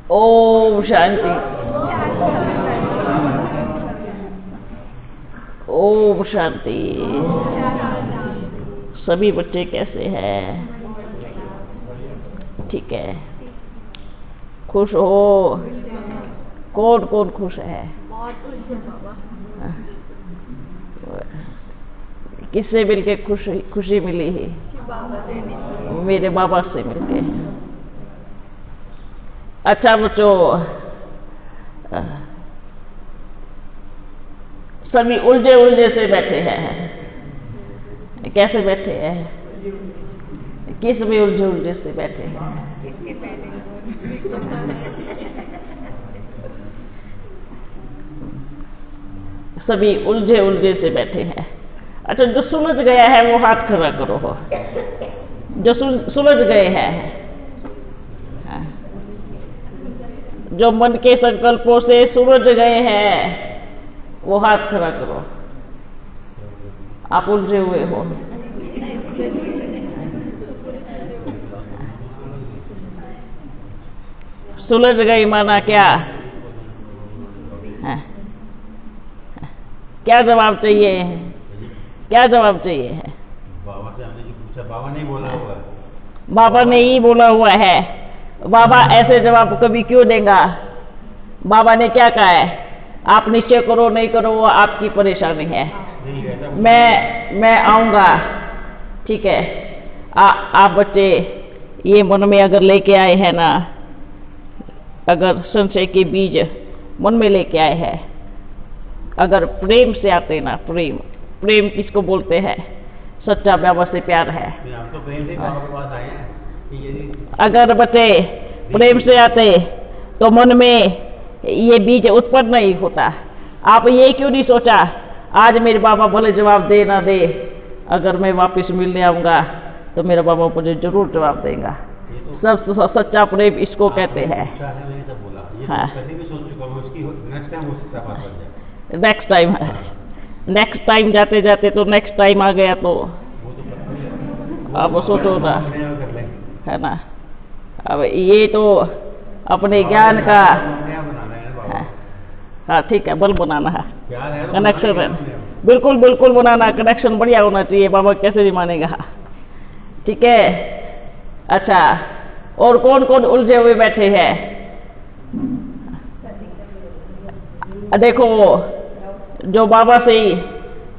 ओम शांति। ओम शांति। सभी बच्चे कैसे हैं? ठीक है, खुश हो? कौन कौन खुश है? किससे मिलके खुशी मिली है? मेरे बाबा से मिलके। अच्छा बच्चों, सभी उलझे उलझे से बैठे हैं। कैसे बैठे हैं? किस में उलझे उलझे से बैठे हैं? सभी उलझे उलझे से बैठे हैं। अच्छा, जो सुलझ गया है वो हाथ खड़ा करो। हो जो सुलझ गए हैं, जो मन के संकल्पों से सुलझ गए हैं वो हाथ खड़ा करो। आप उलझे हुए हो। सुलझ गई माना क्या? क्या जवाब चाहिए? क्या जवाब चाहिए है? बाबा से हमने जो पूछा, बाबा ने बोला हुआ है। बाबा ने ही बोला हुआ है। बाबा ऐसे जवाब कभी क्यों देगा? बाबा ने क्या कहा है? आप निश्चय करो नहीं करो वो आपकी परेशानी है। मैं आऊंगा, ठीक है। आप बच्चे ये मन में अगर लेके आए हैं ना, अगर संशय के बीज मन में लेके आए हैं, अगर प्रेम से आते ना, प्रेम किसको बोलते हैं? सच्चा बाबा से प्यार है। हम तो प्रेम से बाबा के पास आए हैं। अगर बच्चे प्रेम से आते तो मन में ये बीज उत्पन्न नहीं होता। आप ये क्यों नहीं सोचा आज मेरे बाबा भले जवाब दे ना दे, अगर मैं वापस मिलने आऊंगा तो मेरा बाबा मुझे जरूर जवाब देगा। सब सच्चा प्रेम इसको कहते हैं। हाँ, नेक्स्ट टाइम जाते जाते तो नेक्स्ट टाइम आ गया तो अब सोचो ना, है ना। अब ये तो अपने ज्ञान का, हाँ ठीक है, बल बनाना है, कनेक्शन है, बिल्कुल बिल्कुल बनाना, कनेक्शन बढ़िया होना चाहिए। बाबा कैसे भी मानेगा, ठीक है। अच्छा, और कौन कौन उलझे हुए बैठे हैं? देखो, जो बाबा से ही,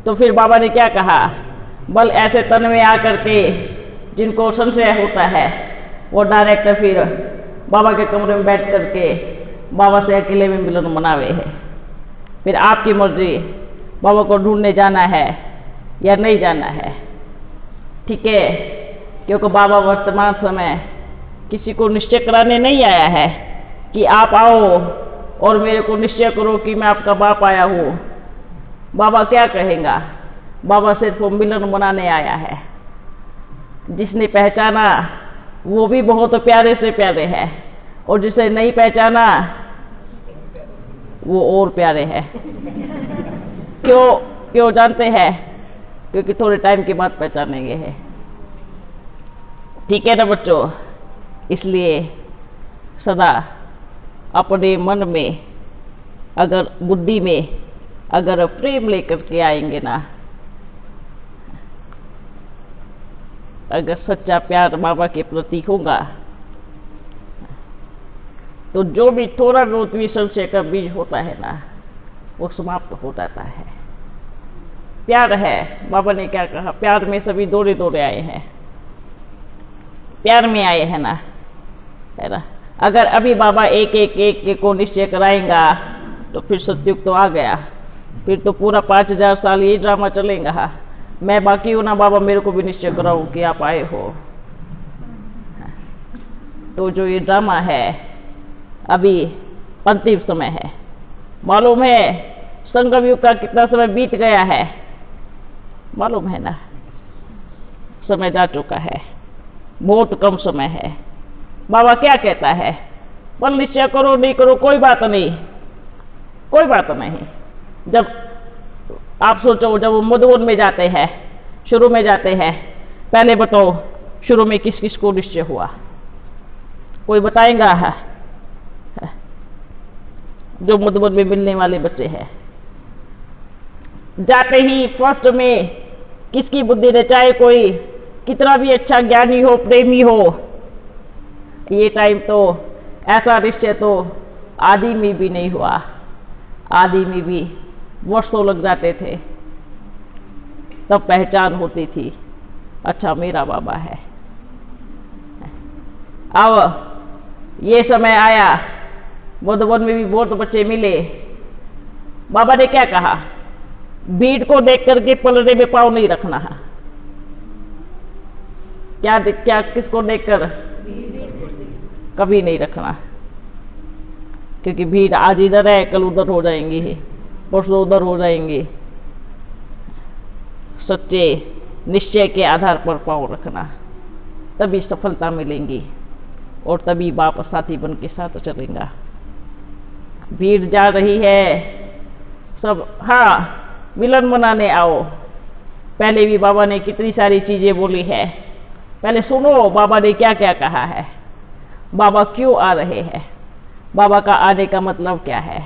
तो फिर बाबा ने क्या कहा? बल ऐसे तन में आकर के जिनको संशय होता है वो डायरेक्ट फिर बाबा के कमरे में बैठ करके बाबा से अकेले में मिलन मनावे है। फिर आपकी मर्जी, बाबा को ढूंढने जाना है या नहीं जाना है, ठीक है। क्योंकि बाबा वर्तमान समय किसी को निश्चय कराने नहीं आया है कि आप आओ और मेरे को निश्चय करो कि मैं आपका बाप आया हूँ। बाबा क्या कहेगा? बाबा सिर्फ मिलन मनाने आया है। जिसने पहचाना वो भी बहुत प्यारे से प्यारे है, और जिसे नहीं पहचाना वो और प्यारे है। क्यों जानते हैं? क्योंकि थोड़े टाइम के बाद पहचानेंगे है, ठीक है ना बच्चों। इसलिए सदा अपने मन में, अगर बुद्धि में अगर प्रेम लेकर के आएंगे ना, अगर सच्चा प्यार बाबा के प्रति होगा तो जो भी थोड़ा बहुत भी संशय का बीज होता है ना वो समाप्त हो जाता है। प्यार है, बाबा ने क्या कहा? प्यार में सभी दौड़े दौड़े आए हैं, प्यार में आए हैं ना, है ना। अगर अभी बाबा एक को निश्चय कराएंगा तो फिर सत्युग तो आ गया, फिर तो पूरा 5000 साल ये ड्रामा चलेगा। मैं बाकी हूं ना, बाबा मेरे को भी निश्चय कराओ कि आप आए हो। तो जो ये ड्रामा है अभी अंतिम समय है। मालूम है संगम युग का कितना समय बीत गया है? मालूम है ना, समय जा चुका है, बहुत कम समय है। बाबा क्या कहता है? बल निश्चय करो नहीं करो कोई बात नहीं, कोई बात नहीं। जब आप सोचो, जब वो मधुवन में जाते हैं, शुरू में जाते हैं, पहले बताओ शुरू में किस किस को निश्चय हुआ? कोई बताएगा? जो मधुबन में मिलने वाले बच्चे हैं। जाते ही फर्स्ट में किसकी बुद्धि ने, चाहे कोई कितना भी अच्छा ज्ञानी हो, प्रेमी हो, ये टाइम तो ऐसा रिश्ते तो आदि में भी नहीं हुआ। आदि में भी वर्षों लग जाते थे, तब पहचान होती थी, अच्छा मेरा बाबा है। अब ये समय आया, मधुबन में भी बहुत बच्चे मिले। बाबा ने क्या कहा, भीड़ को देख करके पलड़े में पाँव नहीं रखना है। क्या किसको देखकर, कभी नहीं रखना, क्योंकि भीड़ आज इधर है, कल उधर हो जाएंगी, परसों उधर हो जाएंगी। सच्चे निश्चय के आधार पर पाँव रखना, तभी सफलता मिलेंगी और तभी बाप साथी बन के साथ चलेगा। भीड़ जा रही है, सब हाँ मिलन मनाने आओ। पहले भी बाबा ने कितनी सारी चीजें बोली है, पहले सुनो बाबा ने क्या क्या कहा है, बाबा क्यों आ रहे हैं, बाबा का आने का मतलब क्या है।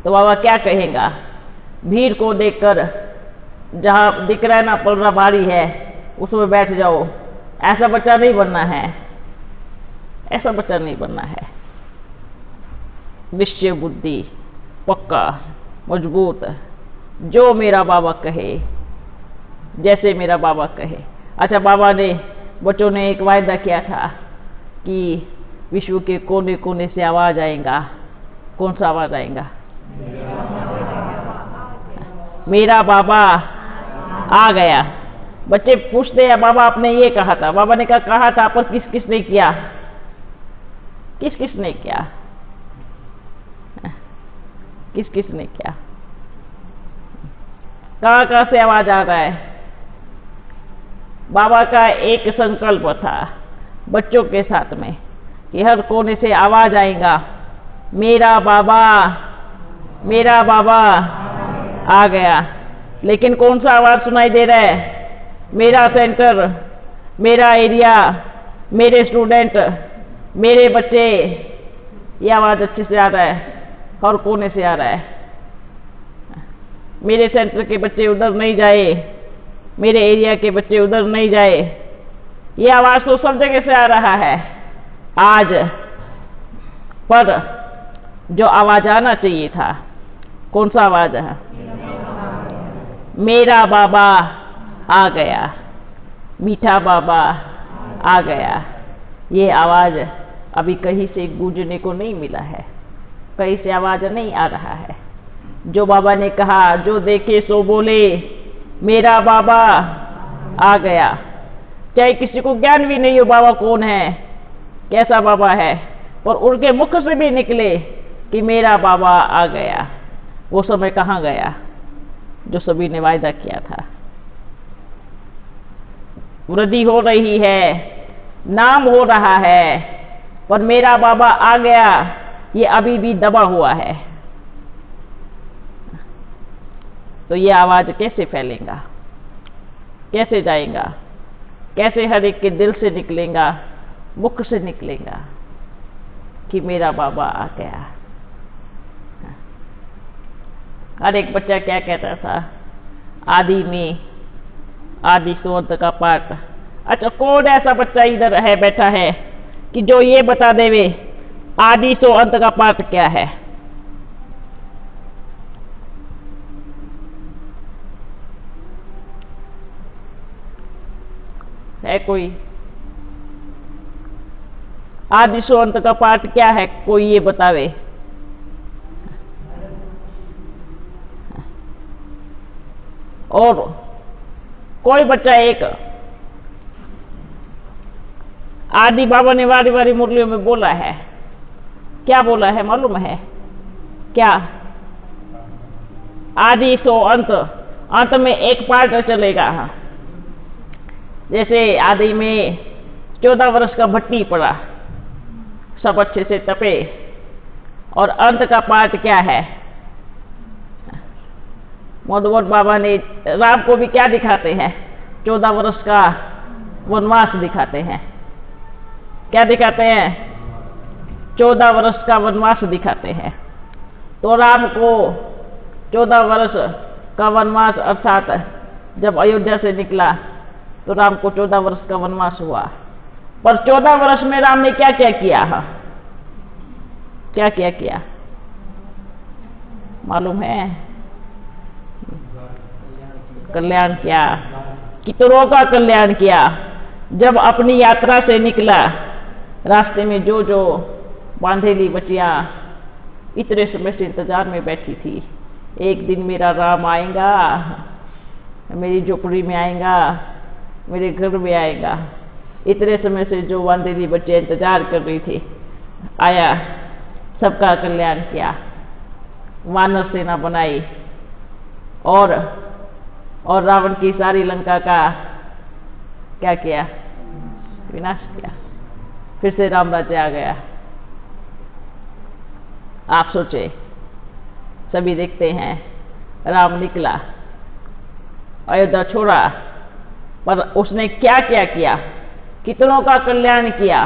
तो बाबा क्या कहेगा, भीड़ को देखकर जहां दिख रहा है ना पलड़ा भारी है, उसमें बैठ जाओ। ऐसा बच्चा नहीं बनना है, ऐसा बच्चा नहीं बनना है। निश्चय बुद्धि, पक्का, मजबूत, जो मेरा बाबा कहे, जैसे मेरा बाबा कहे। अच्छा, बाबा ने, बच्चों ने एक वायदा किया था कि विश्व के कोने कोने से आवाज आएगा। कौन सा आवाज आएगा, मेरा बाबा आ गया। बच्चे पूछते हैं, बाबा आपने ये कहा था, बाबा ने कहा था, पर किस किस ने किया, किस किस ने किया, किस किस ने किया, कहां कहां से आवाज आ रहा है। बाबा का एक संकल्प था बच्चों के साथ में कि हर कोने से आवाज आएगा, मेरा बाबा, मेरा बाबा आ गया। लेकिन कौन सा आवाज सुनाई दे रहा है, मेरा सेंटर, मेरा एरिया, मेरे स्टूडेंट, मेरे बच्चे, ये आवाज अच्छे से आ रहा है, हर कोने से आ रहा है। मेरे सेंटर के बच्चे उधर नहीं जाए, मेरे एरिया के बच्चे उधर नहीं जाए, ये आवाज तो सब जगह से आ रहा है आज। पर जो आवाज आना चाहिए था, कौन सा आवाज है, मेरा बाबा आ गया, मीठा बाबा आ गया। ये आवाज अभी कहीं से गूंजने को नहीं मिला है, कहीं से आवाज नहीं आ रहा है। जो बाबा ने कहा, जो देखे सो बोले, मेरा बाबा आ गया। चाहे किसी को ज्ञान भी नहीं हो बाबा कौन है, कैसा बाबा है, पर उनके मुख से भी निकले कि मेरा बाबा आ गया। वो समय कहाँ गया जो सभी ने वायदा किया था। वृद्धि हो रही है, नाम हो रहा है, पर मेरा बाबा आ गया ये अभी भी दबा हुआ है। तो ये आवाज कैसे फैलेगा, कैसे जाएगा, कैसे हर एक के दिल से निकलेगा, मुख से निकलेगा कि मेरा बाबा आ गया। हर एक बच्चा क्या कहता था, आदि में आदि सोत का पाठ। अच्छा, कौन ऐसा बच्चा इधर है बैठा है कि जो ये बता देवे आदि सो अंत का पाठ क्या है। है कोई, आदि सो अंत का पाठ क्या है, कोई ये बतावे। और कोई बच्चा एक, आदि बाबा ने बारी बारी मुरलियों में बोला है, क्या बोला है मालूम है क्या, आदि सो अंत, अंत में एक पार्ट चलेगा। जैसे आदि में 14 वर्ष का भट्टी पड़ा, सब अच्छे से तपे, और अंत का पार्ट क्या है, मधुबन बाबा ने राम को भी क्या दिखाते हैं, 14 वर्ष का वनवास दिखाते हैं। क्या दिखाते हैं 14 वर्ष का वनवास दिखाते हैं। तो राम को 14 वर्ष का वनवास, अर्थात जब अयोध्या से निकला तो राम को 14 वर्ष का वनवास हुआ। पर 14 वर्ष में राम ने क्या क्या किया है? क्या क्या किया मालूम है? कल्याण किया। कितनों का कल्याण किया। जब अपनी यात्रा से निकला, रास्ते में जो जो बांधेली बचिया इतने समय से इंतजार में बैठी थी, एक दिन मेरा राम आएगा, मेरी झोपड़ी में आएगा, मेरे घर में आएगा। इतने समय से जो बांधेली बच्चे इंतजार कर रही थी, आया, सबका कल्याण किया, वानर सेना बनाई और रावण की सारी लंका का क्या किया? विनाश किया। फिर से राम राज्य आ गया। आप सोचे, सभी देखते हैं, राम निकला, अयोध्या छोड़ा, पर उसने क्या क्या किया? कितनों का कल्याण किया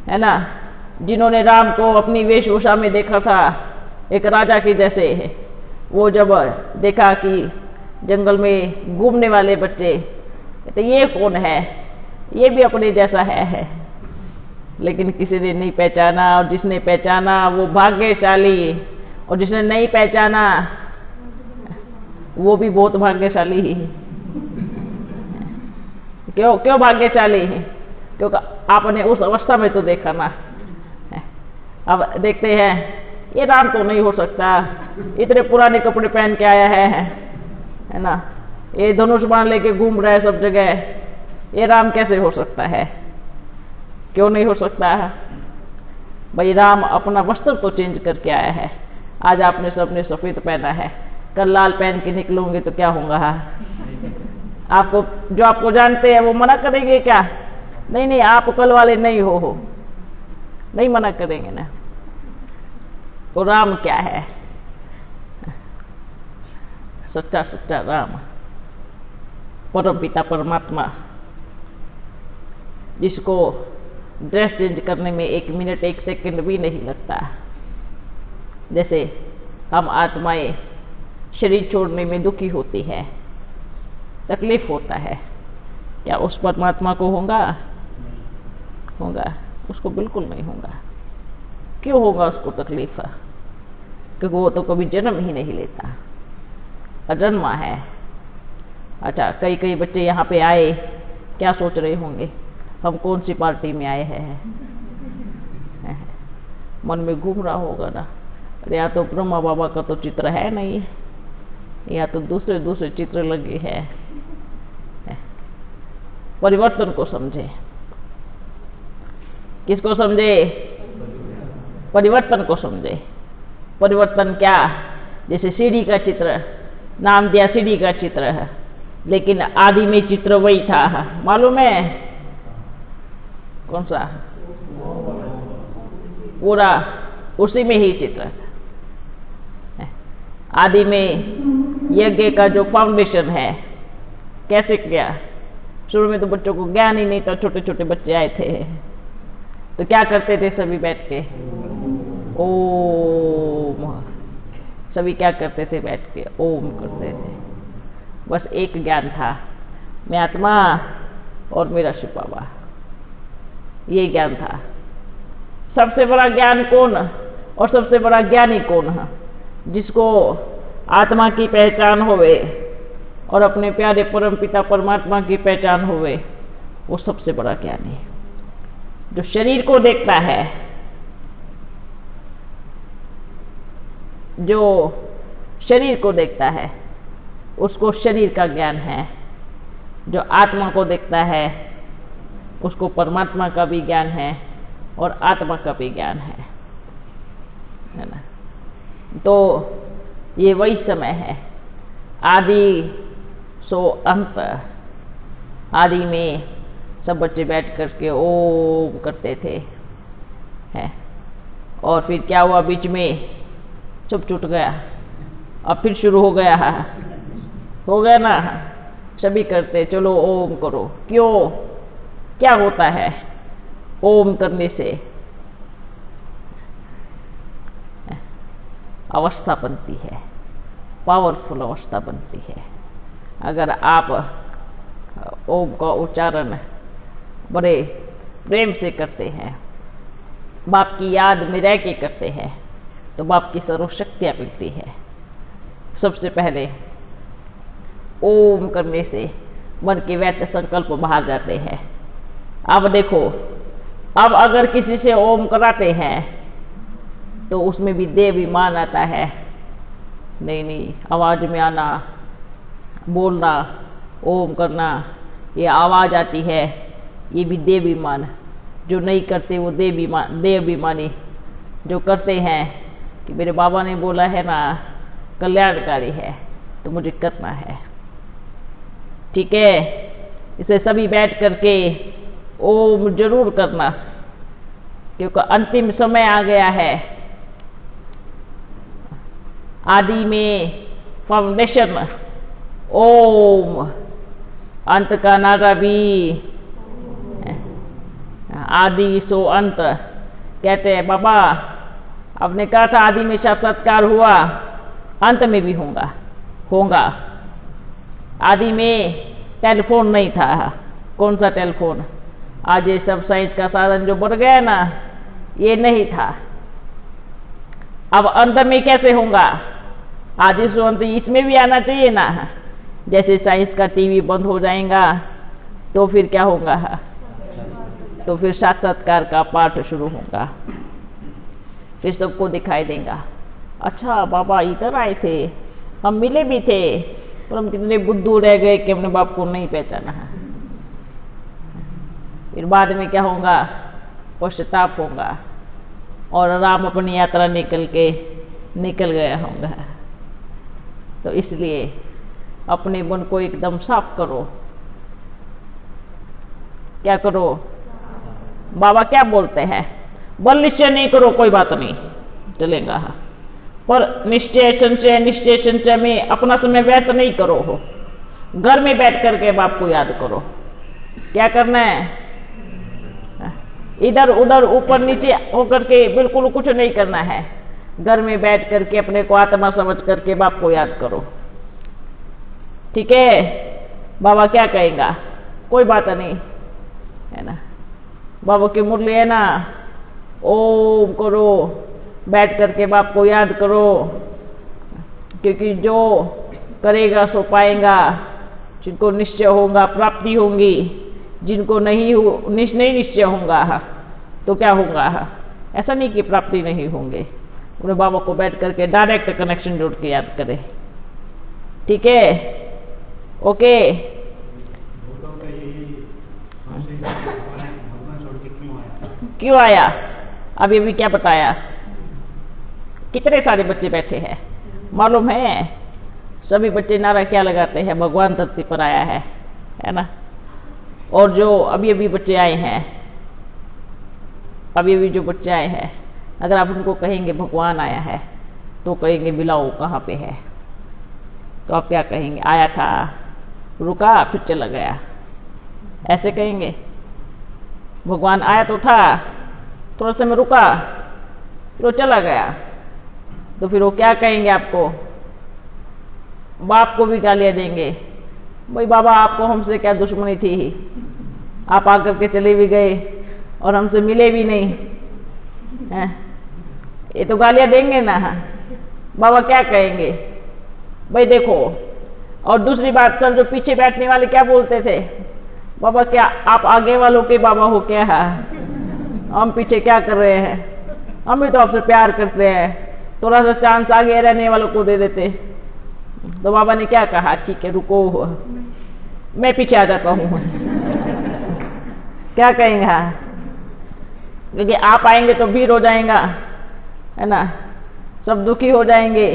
है ना। जिन्होंने राम को अपनी वेशभूषा में देखा था एक राजा के जैसे, वो जब देखा कि जंगल में घूमने वाले बच्चे, तो ये कौन है? ये भी अपने जैसा है। लेकिन किसी ने नहीं पहचाना, और जिसने पहचाना वो भाग्यशाली, और जिसने नहीं पहचाना वो भी बहुत भाग्यशाली ही। क्यों भाग्यशाली है? क्योंकि आपने उस अवस्था में तो देखा ना। अब देखते हैं, ये राम तो नहीं हो सकता, इतने पुराने कपड़े पहन के आया है ना, ये धनुष बाण लेके घूम रहा है सब जगह, ये राम कैसे हो सकता है? क्यों नहीं हो सकता है भाई? राम अपना वस्त्र तो चेंज करके आया है। आज आपने सबने सफेद पहना है, कल लाल पहन के निकलोगे तो क्या होगा? आपको जो आपको जानते हैं वो मना करेंगे क्या? नहीं, आप कल वाले नहीं हो, नहीं मना करेंगे ना। तो राम क्या है? सच्चा सच्चा राम, परम पिता परमात्मा, जिसको ड्रेस चेंज करने में 1 मिनट 1 सेकंड भी नहीं लगता। जैसे हम आत्माएं शरीर छोड़ने में दुखी होती है, तकलीफ होता है, क्या उस परमात्मा को होगा? उसको बिल्कुल नहीं होगा। क्यों होगा उसको तकलीफ? क्योंकि वो तो कभी जन्म ही नहीं लेता, अजन्मा है। अच्छा, कई बच्चे यहाँ पे आए, क्या सोच रहे होंगे, हम कौन सी पार्टी में आए हैं? मन में घूम रहा होगा ना, या तो ब्रह्मा बाबा का तो चित्र है नहीं, या तो दूसरे चित्र लगे हैं। परिवर्तन को समझे। किसको समझे? परिवर्तन को समझे। परिवर्तन क्या? जैसे सीढ़ी का चित्र, नाम दिया सीढ़ी का चित्र है, लेकिन आदि में चित्र वही था, मालूम है? कौन सा? पूरा उसी में ही चित्र। आदि में यज्ञ का जो फाउंडेशन है, कैसे किया? शुरू में तो बच्चों को ज्ञान ही नहीं था, छोटे छोटे बच्चे आए थे, तो क्या करते थे सभी बैठ के? ओम। सभी क्या करते थे? बैठ के ओम करते थे। बस एक ज्ञान था, मैं आत्मा और मेरा शिव बाबा, ये ज्ञान था। सबसे बड़ा ज्ञान कौन और सबसे बड़ा ज्ञानी कौन है? जिसको आत्मा की पहचान होवे और अपने प्यारे परम पिता परमात्मा की पहचान होवे, वो सबसे बड़ा ज्ञानी है। जो शरीर को देखता है, जो शरीर को देखता है, उसको शरीर का ज्ञान है। जो आत्मा को देखता है, उसको परमात्मा का भी ज्ञान है और आत्मा का भी ज्ञान है ना। तो ये वही समय है, आदि सो अंत। आदि में सब बच्चे बैठ करके ओम करते थे, है। और फिर क्या हुआ? बीच में सब छूट गया, अब फिर शुरू हो गया ना। सभी करते, चलो ओम करो। क्यों? क्या होता है ओम करने से? अवस्था बनती है, पावरफुल अवस्था बनती है। अगर आप ओम का उच्चारण बड़े प्रेम से करते हैं, बाप की याद में रह के करते हैं, तो बाप की सर्वशक्तियाँ मिलती है। सबसे पहले ओम करने से मन के वैसे संकल्प बाहर जाते हैं। अब देखो, अब अगर किसी से ओम कराते हैं तो उसमें भी देवाभिमान आता है। नहीं, आवाज में आना, बोलना, ओम करना, ये आवाज आती है, ये भी देवाभिमान। जो नहीं करते वो देवाभिमानी। जो करते हैं कि मेरे बाबा ने बोला है ना, कल्याणकारी है, तो मुझे करना है। ठीक है, इसे सभी बैठ करके ओम जरूर करना, क्योंकि अंतिम समय आ गया है। आदि में फाउंडेशन ओम, अंत का नारा भी आदि सो अंत। कहते हैं बाबा, आपने कहा था आदि में साक्षात्कार हुआ, अंत में भी होगा। आदि में टेलीफोन नहीं था। कौन सा टेलीफोन? आज ये सब साइंस का साधन जो बढ़ गया ना, ये नहीं था। अब अंत में कैसे होगा? आदि से अंत इसमें भी आना चाहिए ना। जैसे साइंस का टीवी बंद हो जाएगा तो फिर क्या होगा? तो फिर साक्षात्कार का पाठ शुरू होगा, फिर सबको दिखाई देगा। अच्छा बाबा इधर आए थे, हम मिले भी थे, पर हम कितने बुद्धू रह गए कि हमने बाप को नहीं पहचाना। फिर बाद में क्या होगा? पश्चाताप होगा और राम अपनी यात्रा निकल गया होगा। तो इसलिए अपने मन को एकदम साफ करो। क्या करो? बाबा क्या बोलते हैं? बल निश्चय नहीं करो, कोई बात नहीं, चलेगा, पर निश्चय संचय में अपना समय व्यर्थ नहीं करो हो। घर में बैठ करके बाप को याद करो। क्या करना है? इधर उधर ऊपर नीचे होकर के बिल्कुल कुछ नहीं करना है। घर में बैठ करके अपने को आत्मा समझ करके बाप को याद करो। ठीक है? बाबा क्या कहेगा? कोई बात नहीं, है ना। बाबा की मुरली है ना, ओम करो, बैठ करके बाप को याद करो, क्योंकि जो करेगा सो पाएगा। जिनको निश्चय होगा प्राप्ति होगी, जिनको नहीं निश्चय होगा तो क्या होगा? ऐसा नहीं कि प्राप्ति नहीं होंगे। पूरे बाबा को बैठ करके डायरेक्ट कनेक्शन जोड़ के याद करें। ठीक है? ओके। क्यों आया? अभी भी क्या बताया? कितने सारे बच्चे बैठे हैं मालूम है? सभी बच्चे नारा क्या लगाते हैं? भगवान धरती पर आया है ना। और जो अभी बच्चे आए हैं, अभी जो बच्चे आए हैं, अगर आप उनको कहेंगे भगवान आया है, तो कहेंगे बिलाओ कहाँ पे है? तो आप क्या कहेंगे? आया था, रुका, फिर चला गया, ऐसे कहेंगे? भगवान आया तो था, थोड़ा समय रुका, तो चला गया। तो फिर वो क्या कहेंगे आपको? बाप को भी गालियाँ देंगे। भाई बाबा, आपको हमसे क्या दुश्मनी थी? आप आकर के चले भी गए और हमसे मिले भी नहीं हैं? ये तो गालियाँ देंगे ना। बाबा क्या कहेंगे? भाई देखो। और दूसरी बात, सर जो पीछे बैठने वाले क्या बोलते थे? बाबा क्या आप आगे वालों के बाबा हो क्या? हम पीछे क्या कर रहे हैं? हम भी तो आपसे प्यार करते हैं, थोड़ा सा चांस आगे रहने वालों को दे देते। तो बाबा ने क्या कहा? ठीक है रुको, मैं पीछे आ जाता हूँ। क्या कहेंगे? क्योंकि आप आएंगे तो भीड़ हो जाएगा, है ना, सब दुखी हो जाएंगे,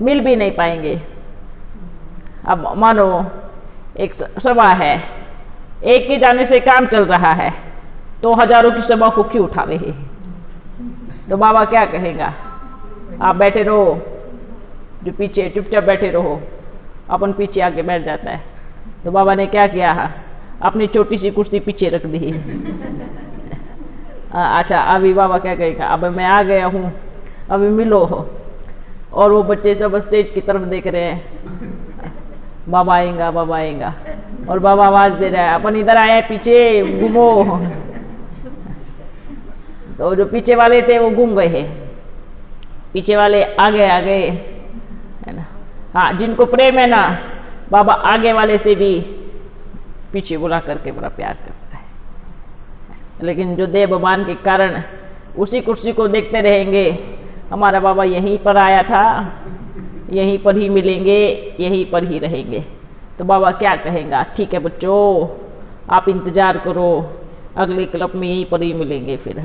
मिल भी नहीं पाएंगे। अब मानो एक सभा है, एक के जाने से काम चल रहा है, तो हजारों की सभा को क्यों उठा रहे? तो बाबा क्या कहेगा? आप बैठे रहो, जो पीछे चुपचाप बैठे रहो। अपन पीछे आके बैठ जाता है। तो बाबा ने क्या किया? अपनी छोटी सी कुर्सी पीछे रख दी। अच्छा, अभी बाबा क्या कहेगा? अब मैं आ गया हूँ, अभी मिलो। और वो बच्चे सब स्टेज की तरफ देख रहे हैं, बाबा आएगा बाबा आएगा, और बाबा आवाज दे रहा है अपन इधर आए पीछे घूमो। तो जो पीछे वाले थे वो घूम गए हैं, पीछे वाले आगे आगे, है ना। हाँ, जिनको प्रेम है ना, बाबा आगे वाले से भी पीछे बुला करके बड़ा प्यार करता है। लेकिन जो देह भगवान के कारण उसी कुर्सी को देखते रहेंगे, हमारा बाबा यहीं पर आया था, यहीं पर ही मिलेंगे, यहीं पर ही रहेंगे, तो बाबा क्या कहेगा, ठीक है बच्चों आप इंतजार करो, अगले क्लब में यहीं पर ही मिलेंगे फिर।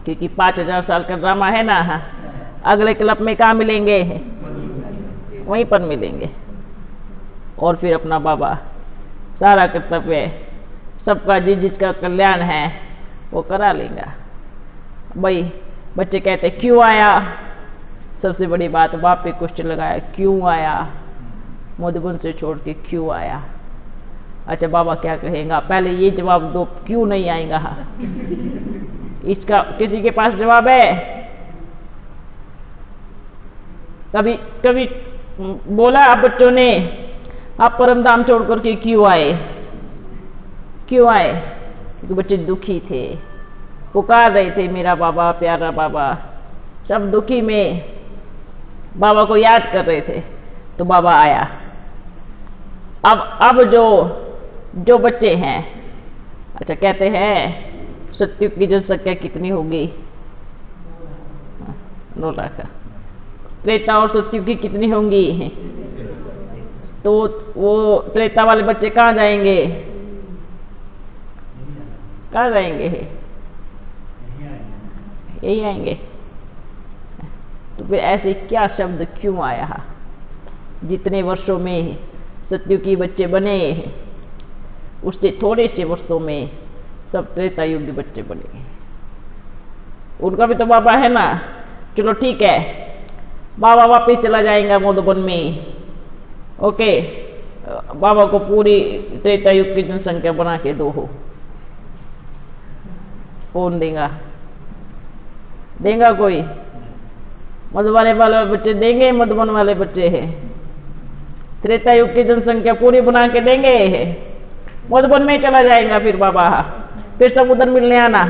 क्योंकि 5000 साल का ड्रामा है ना, अगले क्लब में कहाँ मिलेंगे, वहीं पर मिलेंगे। और फिर अपना बाबा सारा कर्तव्य, सबका जिसका कल्याण है वो करा लेगा। भाई बच्चे कहते क्यों आया, सबसे बड़ी बात बाप पे क्वेश्चन लगाया, क्यों आया, मधुबन से छोड़ के क्यों आया। अच्छा बाबा क्या कहेगा, पहले ये जवाब दो, क्यों नहीं आएगा। इसका किसी के पास जवाब है? कभी कभी बोला आप बच्चों ने, आप परम धाम छोड़ करके क्यों आए, क्यों आए? क्योंकि बच्चे दुखी थे, पुकार रहे थे मेरा बाबा प्यारा बाबा, सब दुखी में बाबा को याद कर रहे थे, तो बाबा आया। अब जो बच्चे हैं, अच्छा कहते हैं सत्युग की जनसंख्या कितनी होगी, 9 लाख। त्रेता और सत्युग की कितनी होंगी, तो वो त्रेता वाले बच्चे कहाँ जाएंगे, कहाँ जाएंगे, यही आएंगे। तो फिर ऐसे क्या शब्द क्यों आया? जितने वर्षों में सत्युग की बच्चे बने, उससे थोड़े से वर्षों में सब त्रेता युग के बच्चे बने। उनका भी तो बाबा है ना। चलो ठीक है, बाबा वापिस चला जाएगा मधुबन में, ओके, बाबा को पूरी त्रेता युग की जनसंख्या बना के दो हो, कौन देगा, देगा कोई? मधुबन वाले बच्चे देंगे, मधुबन वाले बच्चे हैं त्रेता युग की जनसंख्या पूरी बना के देंगे, मधुबन में चला जाएगा फिर बाबा, फिर सब उधर मिलने आना।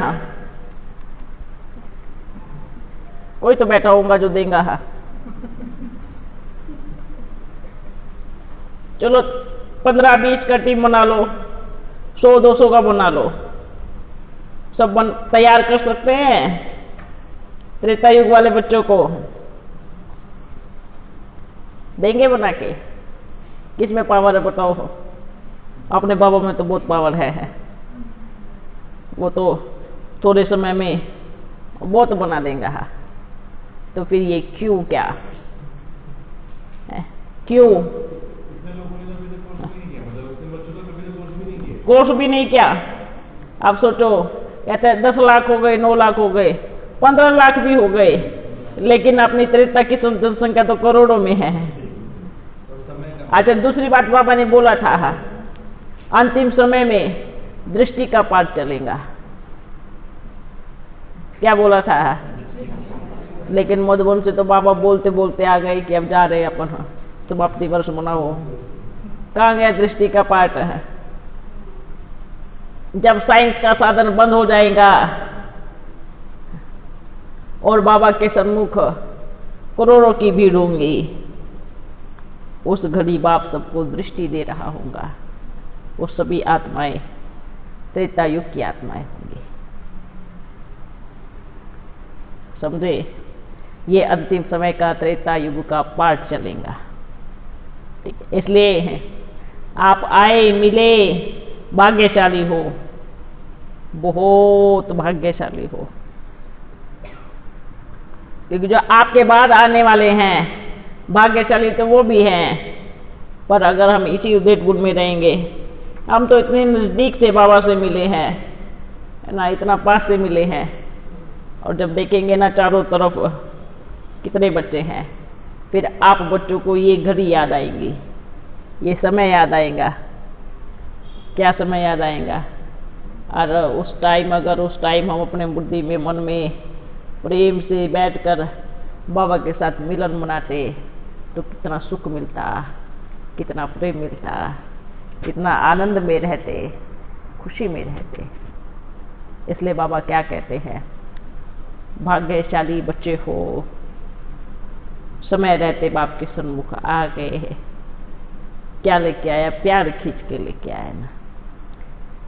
कोई तो बैठा होगा जो देगा। चलो 15-20 का टीम बना लो, 100-200 का बना लो, सब तैयार कर सकते हैं त्रेता युग वाले बच्चों को, देंगे बना के? किसमें पावर है बताओ? अपने बाबा में तो बहुत पावर है, वो तो थोड़े समय में बहुत बना देगा। तो फिर ये क्यों, क्या है? क्यों कोर्स भी नहीं किया? आप सोचो, कहते हैं 10 लाख हो गए, 9 लाख हो गए, 15 लाख भी हो गए, लेकिन अपनी त्रेता की जनसंख्या तो करोड़ों में है। अच्छा दूसरी बात बाबा ने बोला था, अंतिम समय में दृष्टि का पाठ चलेगा, क्या बोला था? लेकिन मधुबन से तो बाबा बोलते बोलते आ गए कि अब जा रहे अपन समाप्ति वर्ष मनाओ। कहाँ गया दृष्टि का पाठ? है जब साइंस का साधन बंद हो जाएगा और बाबा के सम्मुख करोड़ों की भीड़ होंगी, उस घड़ी बाप सबको दृष्टि दे रहा होगा, वो सभी आत्माएं त्रेता युग की आत्माएं होंगी। समझे? ये अंतिम समय का त्रेता युग का पाठ चलेगा। इसलिए आप आए, मिले, भाग्यशाली हो, बहुत भाग्यशाली हो, क्योंकि जो आपके बाद आने वाले हैं भाग्यशाली तो वो भी हैं, पर अगर हम इसी उद्देश्य गुण में रहेंगे, हम तो इतने नजदीक से बाबा से मिले हैं, है ना, इतना पास से मिले हैं, और जब देखेंगे ना चारों तरफ कितने बच्चे हैं, फिर आप बच्चों को ये घड़ी याद आएगी, ये समय याद आएगा। क्या समय याद आएगा? और उस टाइम, अगर उस टाइम हम अपने बुद्धि में, मन में प्रेम से बैठकर बाबा के साथ मिलन मनाते तो कितना सुख मिलता, कितना प्रेम मिलता, कितना आनंद में रहते, खुशी में रहते। इसलिए बाबा क्या कहते हैं, भाग्यशाली बच्चे हो, समय रहते बाप के सन्मुख आ गए। क्या लेके आया? प्यार खींच के लेके आया ना,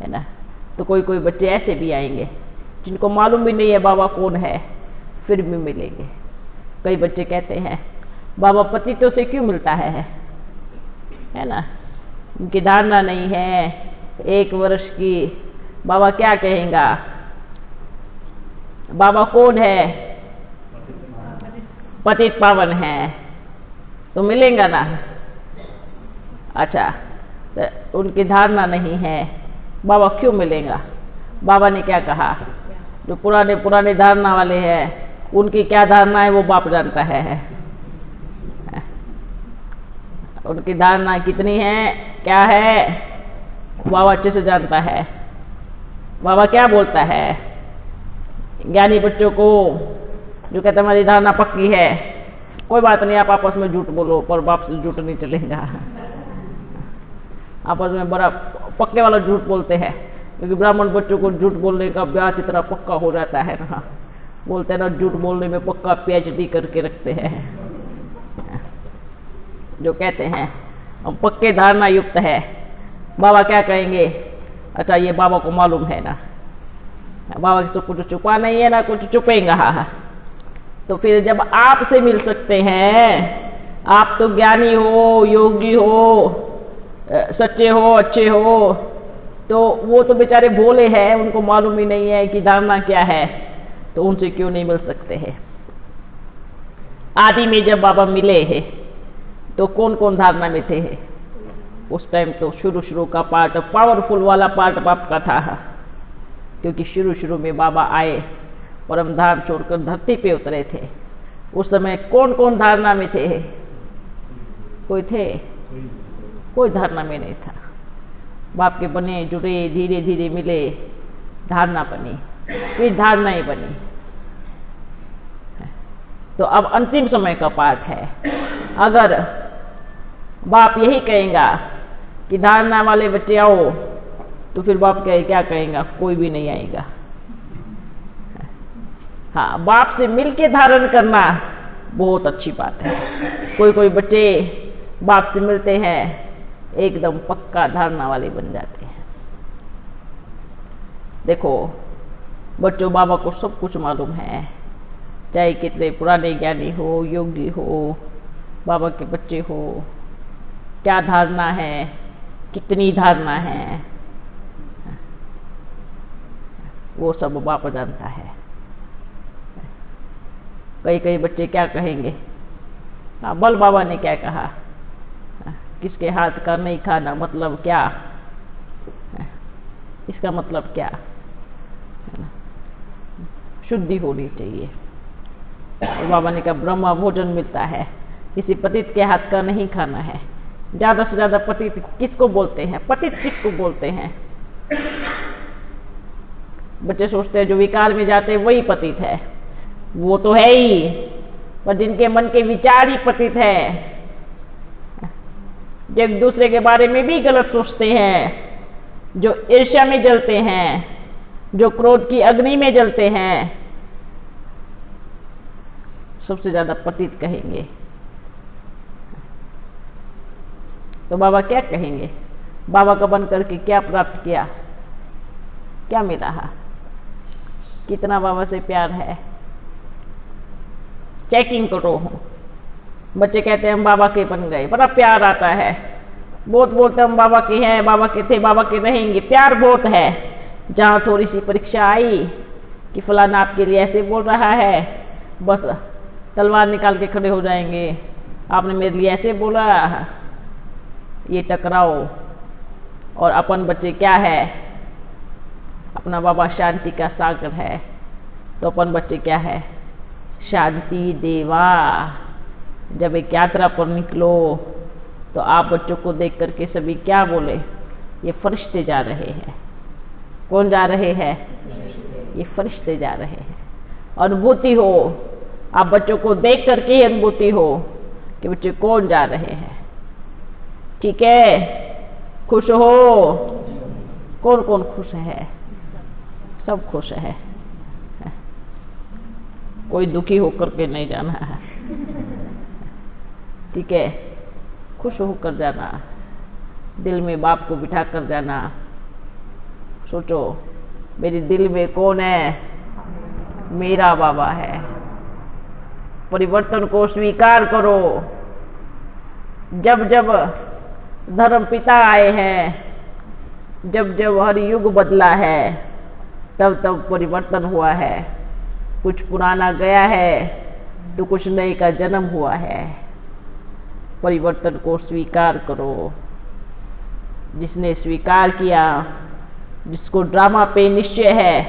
है ना। तो कोई कोई बच्चे ऐसे भी आएंगे जिनको मालूम भी नहीं है बाबा कौन है, फिर भी मिलेंगे। कई बच्चे कहते हैं बाबा पतितों से क्यों मिलता है ना। उनकी धारणा नहीं है 1 वर्ष की, बाबा क्या कहेगा, बाबा कौन है, पतित पावन है, तो मिलेगा ना। अच्छा, तो उनकी धारणा नहीं है, बाबा क्यों मिलेगा। बाबा ने क्या कहा, जो पुराने पुराने धारणा वाले हैं उनकी क्या धारणा है वो बाप जानता है। उनकी धारणा कितनी है, क्या है, बाबा अच्छे से जानता है। बाबा क्या बोलता है ज्ञानी बच्चों को, जो कहते हमारी धारणा पक्की है, कोई बात नहीं, आप आपस में झूठ बोलो, पर बाप से झूठ नहीं चलेगा। आपस में बड़ा पक्के वाला झूठ बोलते हैं, क्योंकि ब्राह्मण बच्चों को झूठ बोलने का अभ्यास इतना पक्का हो जाता है ना, बोलते हैं ना झूठ बोलने में पक्का PhD करके रखते हैं। जो कहते हैं हम पक्के धारणा युक्त है, बाबा क्या कहेंगे, अच्छा ये बाबा को मालूम है ना, बाबा तो कुछ छुपा नहीं है ना, कुछ छुपेगा। तो फिर जब आपसे मिल सकते हैं, आप तो ज्ञानी हो, योगी हो, सच्चे हो, अच्छे हो, तो वो तो बेचारे भोले हैं, उनको मालूम ही नहीं है कि धारणा क्या है, तो उनसे क्यों नहीं मिल सकते हैं। आदि में जब बाबा मिले हैं तो कौन कौन धारणा में थे, उस टाइम तो शुरू शुरू का पार्ट, पावरफुल वाला पार्ट बाप का था, क्योंकि शुरू शुरू में बाबा आए, परम धाम छोड़कर धरती पे उतरे थे। उस समय कौन कौन धारणा में थे, कोई थे, कोई धारणा में नहीं था। बाप के बने जुड़े, धीरे धीरे मिले, धारणा बनी, फिर धारणा ही बनी। तो अब अंतिम समय का पाठ है। अगर बाप यही कहेगा कि धारणा वाले बच्चे आओ, तो फिर बाप क्या कहेगा, कोई भी नहीं आएगा। हाँ, बाप से मिलके धारण करना बहुत अच्छी बात है। कोई कोई बच्चे बाप से मिलते हैं, एकदम पक्का धारणा वाले बन जाते हैं। देखो बच्चों, बाबा को सब कुछ मालूम है, चाहे कितने पुराने ज्ञानी हो, योगी हो, बाबा के बच्चे हो, क्या धारणा है, कितनी धारणा है, वो सब बाप जानता है। कई कई बच्चे क्या कहेंगे, हाँ बल बाबा ने क्या कहा, किसके हाथ का नहीं खाना मतलब क्या, इसका मतलब क्या, शुद्धि होनी चाहिए। और बाबा ने कहा ब्रह्मा भोजन मिलता है, किसी पतित के हाथ का नहीं खाना है। ज्यादा से ज्यादा पतित किसको बोलते हैं, पतित किसको बोलते हैं। बच्चे सोचते हैं जो विकार में जाते हैं वही पतित है, वो तो है ही, पर जिनके मन के विचार ही पतित है, जो एक दूसरे के बारे में भी गलत सोचते हैं, जो ईर्ष्या में जलते हैं, जो क्रोध की अग्नि में जलते हैं, सबसे ज्यादा पतित कहेंगे। तो बाबा क्या कहेंगे, बाबा का बन करके क्या प्राप्त किया, क्या मिला, कितना बाबा से प्यार है, चेकिंग करो। बच्चे कहते हैं हम बाबा के बन गए, बड़ा प्यार आता है, बहुत बोलते हम बाबा के हैं, बाबा के थे, बाबा के रहेंगे, प्यार बहुत है। जहाँ थोड़ी सी परीक्षा आई कि फलाना आपके लिए ऐसे बोल रहा है, बस तलवार निकाल के खड़े हो जाएंगे, आपने मेरे लिए ऐसे बोला, ये टकराओ। और अपन बच्चे क्या है, अपना बाबा शांति का सागर है, तो अपन बच्चे क्या है, शांति देवा। जब एक यात्रा पर निकलो तो आप बच्चों को देख करके सभी क्या बोले, ये फरिश्ते जा रहे हैं। कौन जा रहे हैं, ये फरिश्ते जा रहे हैं। अनुभूति हो आप बच्चों को देख करके ही अनुभूति हो कि बच्चे कौन जा रहे हैं। ठीक है, खुश हो? कौन कौन खुश है? सब खुश है। कोई दुखी होकर के नहीं जाना है। ठीक है, खुश होकर जाना, दिल में बाप को बिठा कर जाना। सोचो, मेरे दिल में कौन है? मेरा बाबा है। परिवर्तन को स्वीकार करो। जब जब धर्म पिता आए हैं, जब जब हर युग बदला है, तब तब परिवर्तन हुआ है। कुछ पुराना गया है तो कुछ नए का जन्म हुआ है। परिवर्तन को स्वीकार करो। जिसने स्वीकार किया, जिसको ड्रामा पे निश्चय है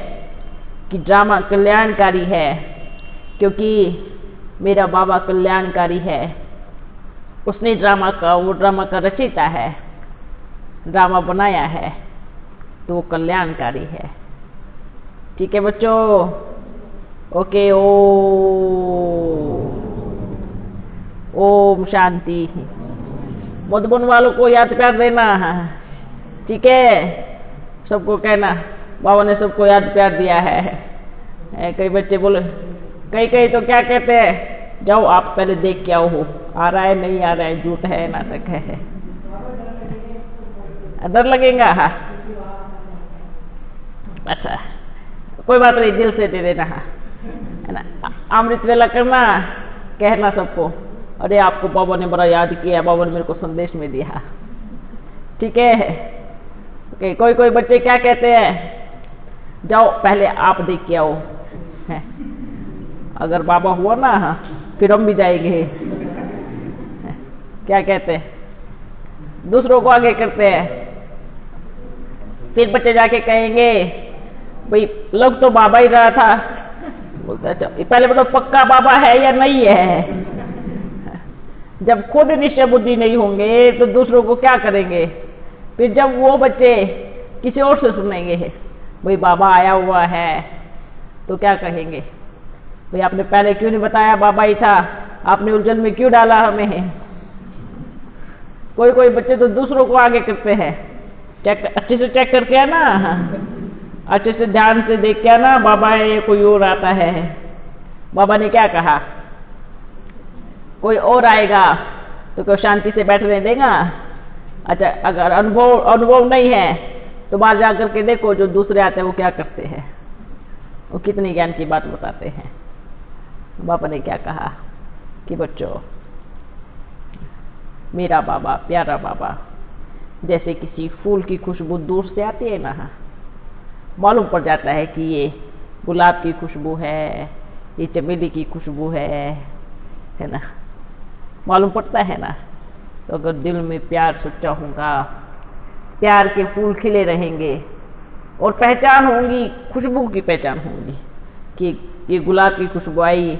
कि ड्रामा कल्याणकारी है, क्योंकि मेरा बाबा कल्याणकारी है, उसने वो ड्रामा का रचयिता है, ड्रामा बनाया है, तो वो कल्याणकारी है। ठीक है बच्चों? ओके, ओम शांति। मधुबन वालों को याद कर देना। ठीक है, सबको कहना बाबा ने सबको याद प्यार दिया है। कई बच्चे बोले, कई तो क्या कहते हैं, जाओ आप पहले देख के आओ हो, आ रहा है नहीं आ रहा है, झूठ है नाटक है। डर लगेगा? हाँ, अच्छा, कोई बात नहीं, दिल से दे देना है ना। अमृत वेला करना, कहना सबको, अरे आपको बाबा ने बड़ा याद किया, बाबा ने मेरे को संदेश में दिया। ठीक है? ओके, कोई बच्चे क्या कहते हैं, जाओ पहले आप देख के आओ। अगर बाबा हुआ ना, फिर हम भी जाएंगे। क्या कहते हैं, दूसरों को आगे करते हैं। फिर बच्चे जाके कहेंगे, भाई लग तो बाबा ही रहा था। बोलते अच्छा, पहले बताओ पक्का बाबा है या नहीं है? जब खुद निश्चय बुद्धि नहीं होंगे तो दूसरों को क्या करेंगे? फिर जब वो बच्चे किसी और से सुनेंगे, भाई बाबा आया हुआ है, तो क्या कहेंगे, भाई आपने पहले क्यों नहीं बताया बाबा ही था, आपने उलझन में क्यों डाला हमें? कोई बच्चे तो दूसरों को आगे करते हैं। चेक, अच्छे से चेक करके आना, अच्छे से ध्यान से देख के आना, बाबा है ये कोई और आता है, बाबा ने क्या कहा। कोई और आएगा तो कोई शांति से बैठने देगा? अच्छा, अगर अनुभव नहीं है तो बाहर जा करके देखो, जो दूसरे आते हैं वो क्या करते हैं, वो कितनी ज्ञान की बात बताते हैं। बाबा ने क्या कहा कि बच्चों, मेरा बाबा, प्यारा बाबा, जैसे किसी फूल की खुशबू दूर से आती है ना, मालूम पड़ जाता है कि ये गुलाब की खुशबू है, ये चमेली की खुशबू है ना, मालूम पड़ता है ना। तो अगर दिल में प्यार सच्चा होगा, प्यार के फूल खिले रहेंगे और पहचान होंगी, खुशबू की पहचान होगी कि ये गुलाब की खुशबू आई,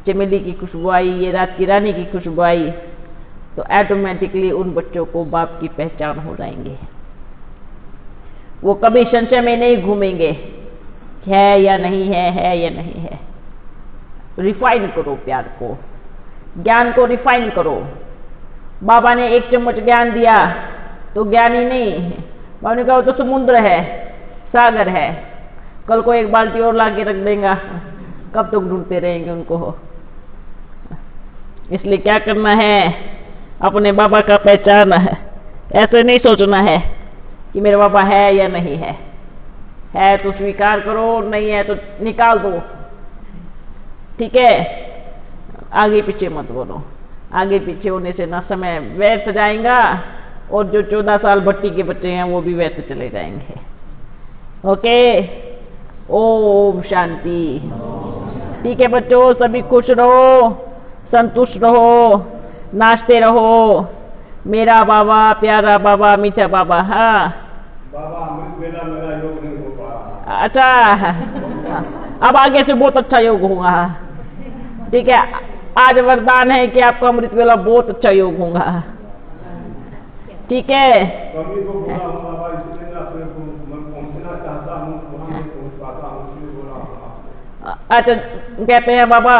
चमेली की खुशबू आई, ये रात की रानी की खुशबू आई, तो ऑटोमेटिकली उन बच्चों को बाप की पहचान हो जाएंगे। वो कभी संशय में नहीं घूमेंगे है या नहीं है या नहीं है। रिफाइन करो प्यार को, ज्ञान को रिफाइन करो। बाबा ने एक चम्मच ज्ञान दिया तो ज्ञान ही नहीं, बाबा ने कहा वो तो समुद्र है, सागर है, कल को एक बाल्टी और ला के रख देगा, कब तक ढूंढते रहेंगे उनको। इसलिए क्या करना है, अपने बाबा का पहचान है। ऐसे नहीं सोचना है कि मेरा बाबा है या नहीं है तो स्वीकार करो, नहीं है तो निकाल दो। ठीक है? आगे पीछे मत बोलो, आगे पीछे होने से ना समय व्यर्थ जाएगा और जो 14 साल भट्टी के बच्चे हैं वो भी व्यर्थ चले जाएंगे। ओके, ओम शांति। ठीक है बच्चों, सभी खुश रहो, संतुष्ट रहो, नाचते रहो। मेरा बाबा, प्यारा बाबा, मीठा बाबा। हाँ बाबा, अमृत वेला मेरा योग नहीं हो पा रहा। अच्छा, अब आगे से बहुत अच्छा योग होगा। ठीक है, आज वरदान है कि आपका अमृत वेला बहुत अच्छा योग होगा। ठीक है? कभी को बोला हूँ बाबा, इसलिए मैं अपने को पहुँचना चाहता हूँ, वहाँ नहीं पहुँच पाता हूँ, इसलिए बोला हूँ। अच्छा, कहते हैं बाबा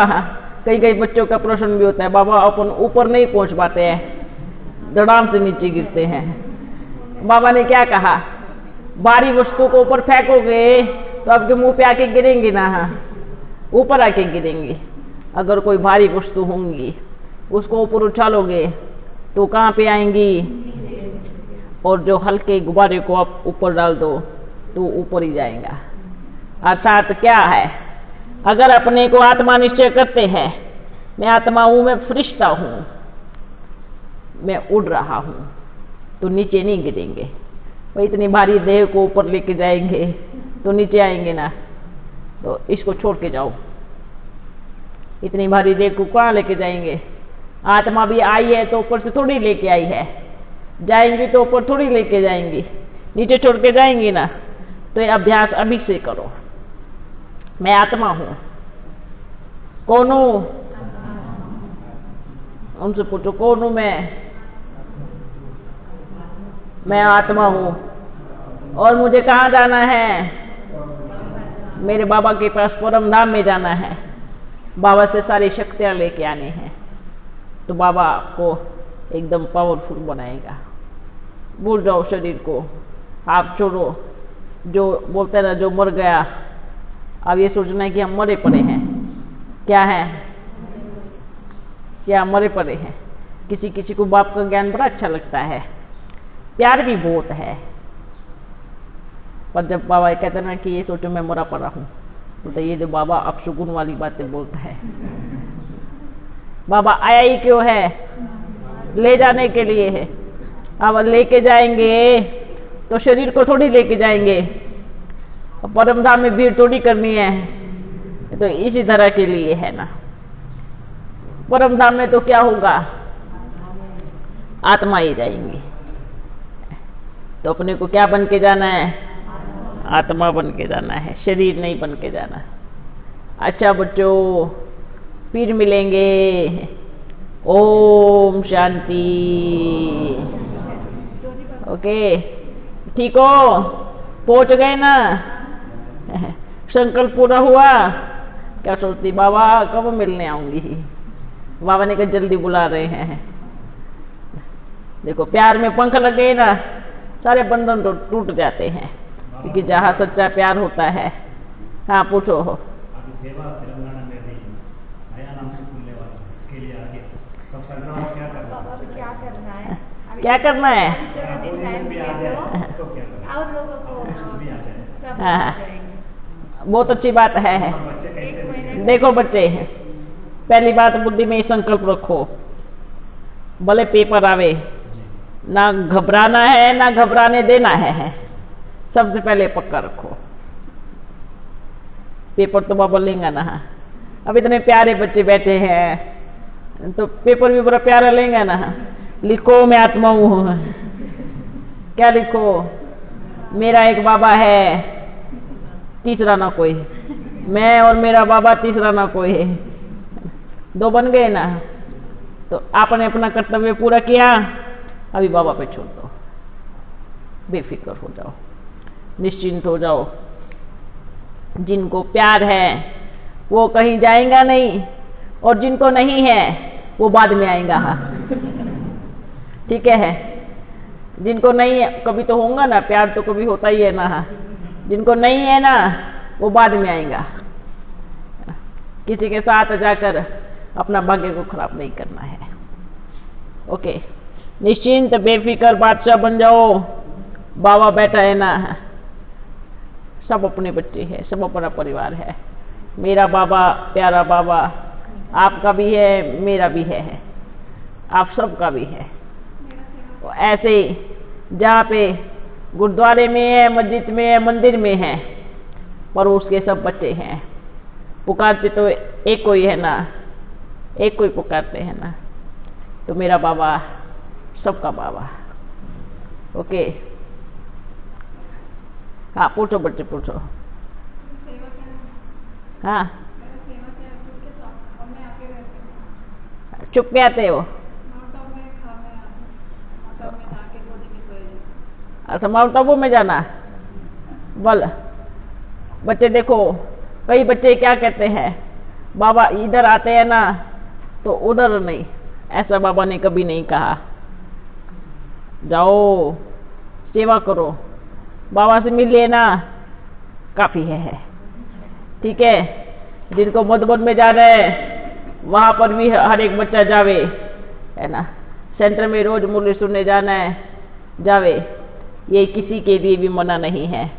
कई कई बच्चों का प्रश्न भी होता है, बाबा अपन ऊपर नहीं पहुंच पाते हैं, धड़ाम से नीचे गिरते हैं। बाबा ने क्या कहा, भारी वस्तु को ऊपर फेंकोगे तो आपके मुंह पे आके गिरेंगी ना, ऊपर आके गिरेंगी। अगर कोई भारी वस्तु होंगी उसको ऊपर उछालोगे तो कहाँ पे आएंगी, और जो हल्के गुब्बारे को आप ऊपर डाल दो तो ऊपर ही जाएगा। अर्थात क्या है, अगर अपने को आत्मा निश्चय करते हैं, मैं आत्मा हूं, मैं फरिश्ता हूं, मैं उड़ रहा हूं, तो नीचे नहीं गिरेंगे। भाई इतनी भारी देह को ऊपर लेके जाएंगे तो नीचे आएंगे ना, तो इसको छोड़ के जाओ। इतनी भारी देह को कहाँ लेके जाएंगे? आत्मा भी आई है तो ऊपर से थोड़ी लेके आई है, जाएंगी तो ऊपर थोड़ी लेके जाएंगी, नीचे छोड़ के जाएंगी ना। तो ये अभ्यास अभी से करो। मैं आत्मा हूं, कौन हूं? उनसे पूछो कौन हूं मैं आत्मा हूं। और मुझे कहाँ जाना है? मेरे बाबा के पास परम धाम में जाना है, बाबा से सारी शक्तियां लेके आनी है। तो बाबा को एकदम पावरफुल बनाएगा। भूल जाओ शरीर को, आप छोड़ो। जो बोलते ना, जो मर गया, अब ये सोचना है कि हम मरे पड़े हैं। क्या है? क्या मरे पड़े हैं? किसी किसी को बाप का ज्ञान बड़ा अच्छा लगता है, प्यार भी बहुत है, पर जब बाबा कहते ना कि ये सोचो मैं मरा पड़ा हूं, तो ये जो बाबा अपशुगुन वाली बातें बोलता है। बाबा आया ही क्यों है? ले जाने के लिए है। अब लेके जाएंगे तो शरीर को थोड़ी लेके जाएंगे, परम धाम में भीड़ थोड़ी करनी है, तो इसी तरह के लिए है ना। परम धाम में तो क्या होगा, आत्मा ही जाएंगी। तो अपने को क्या बन के जाना है? आत्मा बन के जाना है, शरीर नहीं बन के जाना। अच्छा बच्चों, फिर मिलेंगे। ओम शांति। ओके, ठीक हो? पहुंच गए ना? संकल्प पूरा हुआ? क्या सोचती बाबा कब मिलने आऊंगी? बाबा ने कहा जल्दी बुला रहे हैं। देखो प्यार में पंख लग गए ना, सारे बंधन तो टूट जाते हैं, क्योंकि जहाँ सच्चा प्यार होता है। हाँ पूछो। सेवा तेलंगाना में भी नया नाम से खुलने वाला है, इसके लिए आगे सब संग्राम क्या करना है? क्या करना है? और लोगों को भी आ जाए। हाँ, बहुत अच्छी बात है। देखो बच्चे, पहली बात बुद्धि में संकल्प रखो, भले पेपर आवे, ना घबराना है ना घबराने देना है। सबसे पहले पक्का रखो, पेपर तो बाबा लेंगे ना। अब इतने प्यारे बच्चे बैठे हैं तो पेपर भी बड़ा प्यारा लेंगे ना। लिखो मैं आत्मा हूं। क्या लिखो? मेरा एक बाबा है, तीसरा ना कोई। मैं और मेरा बाबा, तीसरा ना कोई है। दो बन गए ना। तो आपने अपना कर्तव्य पूरा किया, अभी बाबा पे छोड़ दो, बेफिक्र हो जाओ, निश्चिंत हो जाओ। जिनको प्यार है वो कहीं जाएगा नहीं, और जिनको नहीं है वो बाद में आएगा। ठीक है? जिनको नहीं है, कभी तो होगा ना, प्यार तो कभी होता ही है ना। जिनको नहीं है ना वो बाद में आएगा। किसी के साथ जाकर अपना भाग्य को खराब नहीं करना है। ओके, निश्चिंत बेफिक्र बादशाह बन जाओ। बाबा बैठा है ना, सब अपने बच्चे हैं, सब अपना परिवार है। मेरा बाबा, प्यारा बाबा, आपका भी है, मेरा भी है, आप सबका भी है। ऐसे जहाँ पे गुरुद्वारे में है, मस्जिद में है, मंदिर में है, पर उसके सब बच्चे हैं। पुकारते तो एक कोई है ना, एक कोई पुकारते हैं ना। तो मेरा बाबा सबका बाबा। ओके, हाँ पूछो बच्चे पूछो। हाँ, चुप पे आते हो? अच्छा, माउंट आबू में जाना? बोल बच्चे, देखो कई बच्चे क्या कहते हैं, बाबा इधर आते हैं ना तो उधर नहीं, ऐसा बाबा ने कभी नहीं कहा। जाओ सेवा करो, बाबा से मिल लेना काफी है। ठीक है, जिनको मधुबन में जा रहे हैं वहां पर भी हर एक बच्चा जावे, है ना। सेंटर में रोज मुरली सुनने जाना है, जावे, ये किसी के लिए भी मना नहीं है।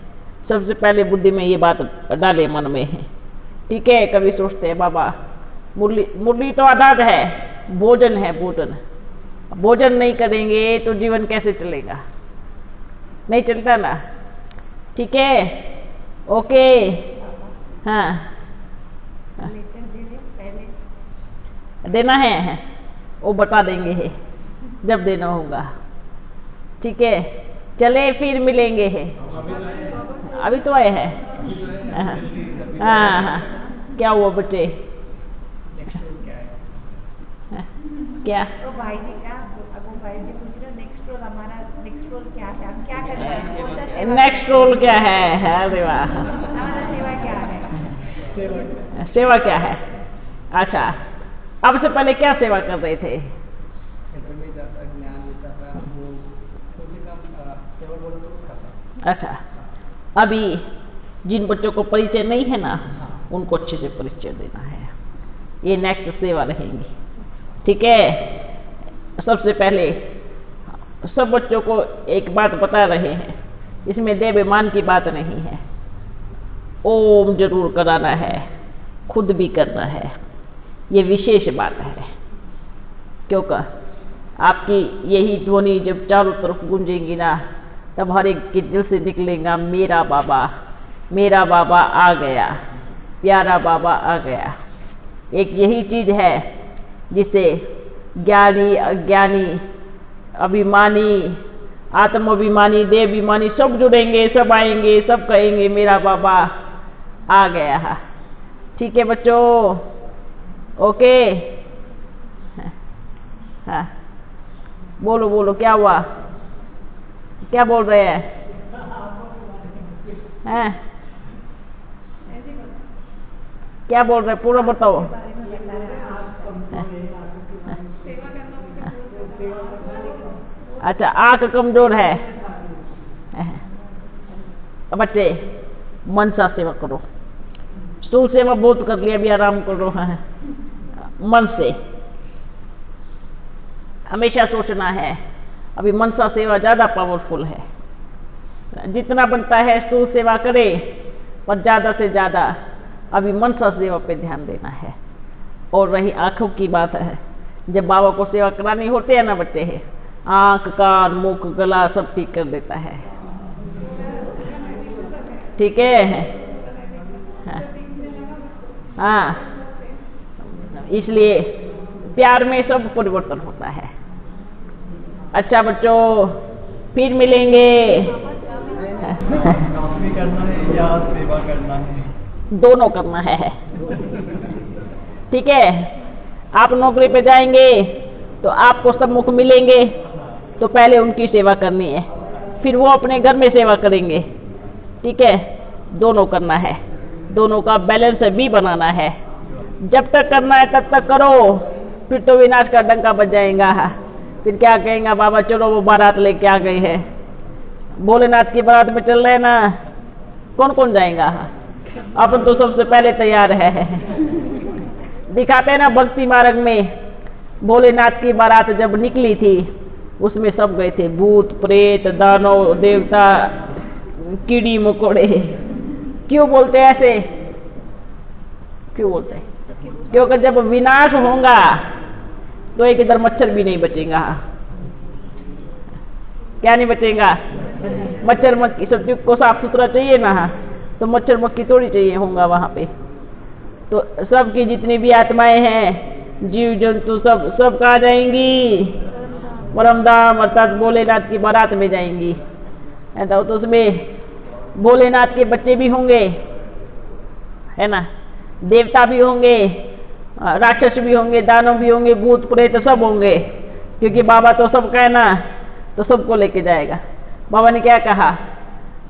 सबसे पहले बुद्धि में ये बात डाले मन में है। ठीक है, कभी सोचते हैं बाबा मुरली तो आजाद है, भोजन है, भोजन नहीं करेंगे तो जीवन कैसे चलेगा, नहीं चलता ना। ठीक है, ओके। हाँ, देना है वो बता देंगे है जब देना होगा। ठीक है, चले फिर मिलेंगे है। अभी तो आए हैं। हाँ, क्या हुआ बच्चे? क्या तो भाई जी क्या, अब भाई जी पूछ रहे नेक्स्ट रोल, हमारा नेक्स्ट रोल क्या है, हम क्या कर रहे हैं, नेक्स्ट रोल क्या है? अरे वाह, हमारा सेवा क्या है? सेवा क्या है? अच्छा, अब से पहले क्या सेवा कर रहे थे? अच्छा, अभी जिन बच्चों को परिचय नहीं है ना, उनको अच्छे से परिचय देना है। ये नेक्स्ट सेवा रहेंगी। ठीक है, सबसे पहले सब बच्चों को एक बात बता रहे हैं, इसमें देवाभिमान की बात नहीं है। ओम जरूर कराना है, खुद भी करना है, ये विशेष बात है। क्योंकि आपकी यही ध्वनि जब चारों तरफ गूंजेगी ना, तब हर एक के दिल से निकलेगा मेरा बाबा आ गया, प्यारा बाबा आ गया। एक यही चीज है जिसे ज्ञानी, अज्ञानी, अभिमानी, आत्माभिमानी, देवाभिमानी सब जुड़ेंगे, सब आएंगे, सब कहेंगे मेरा बाबा आ गया। ठीक है बच्चों, ओके। हाँ, बोलो क्या हुआ, क्या बोल रहे हैं? क्या बोल रहे, पूरा बताओ। अच्छा, आंख कमजोर है बच्चे, मन सा सेवा करो। स्थूल सेवा बहुत कर लिया, अभी आराम करो। मन से हमेशा सोचना है, अभी मनसा सेवा ज्यादा पावरफुल है। जितना बनता है स्थूल सेवा करे, पर ज्यादा से ज्यादा अभी मनसा सेवा पे ध्यान देना है। और रही आंखों की बात है, जब बाबा को सेवा करानी होती है ना बच्चे, है आंख, कान, मुख, गला सब ठीक कर देता है। ठीक है, हाँ, इसलिए प्यार में सब परिवर्तन होता है। अच्छा बच्चों, फिर मिलेंगे। नौकरी करना है या सेवा करना है? दोनों करना है। ठीक है, आप नौकरी पे जाएंगे तो आपको सब मुख मिलेंगे, तो पहले उनकी सेवा करनी है, फिर वो अपने घर में सेवा करेंगे। ठीक है, दोनों करना है, दोनों का बैलेंस भी बनाना है। जब तक करना है तब तक करो, फिर तो विनाश का डंका बज जाएगा। फिर क्या कहेंगे, बाबा चलो वो बारात लेके आ गए हैं, भोलेनाथ की बारात में चल रहे ना, कौन कौन जाएगा? अपन तो सबसे पहले तैयार है। दिखाते हैं ना भक्ति मार्ग में, भोलेनाथ की बारात जब निकली थी उसमें सब गए थे, भूत, प्रेत, दानव, देवता, कीड़ी मकोड़े। क्यों बोलते हैं ऐसे? क्यों बोलते हैं? क्योंकि जब विनाश होगा तो एक इधर मच्छर भी नहीं बचेगा। क्या नहीं बचेगा? मच्छर मक्खी, सब को साफ सुथरा चाहिए ना, तो मच्छर मक्खी थोड़ी चाहिए होगा वहां पे। तो सबकी जितनी भी आत्माएं हैं, जीव जंतु, सब कहाँ जाएंगी? परमधाम अर्थात भोलेनाथ की बारात में जाएंगी। तो उसमें भोलेनाथ के बच्चे भी होंगे, है ना, देवता भी होंगे, राक्षस भी होंगे, दानव भी होंगे, भूत प्रेत सब होंगे, क्योंकि बाबा तो सबका है ना, तो सबको लेके जाएगा। बाबा ने क्या कहा,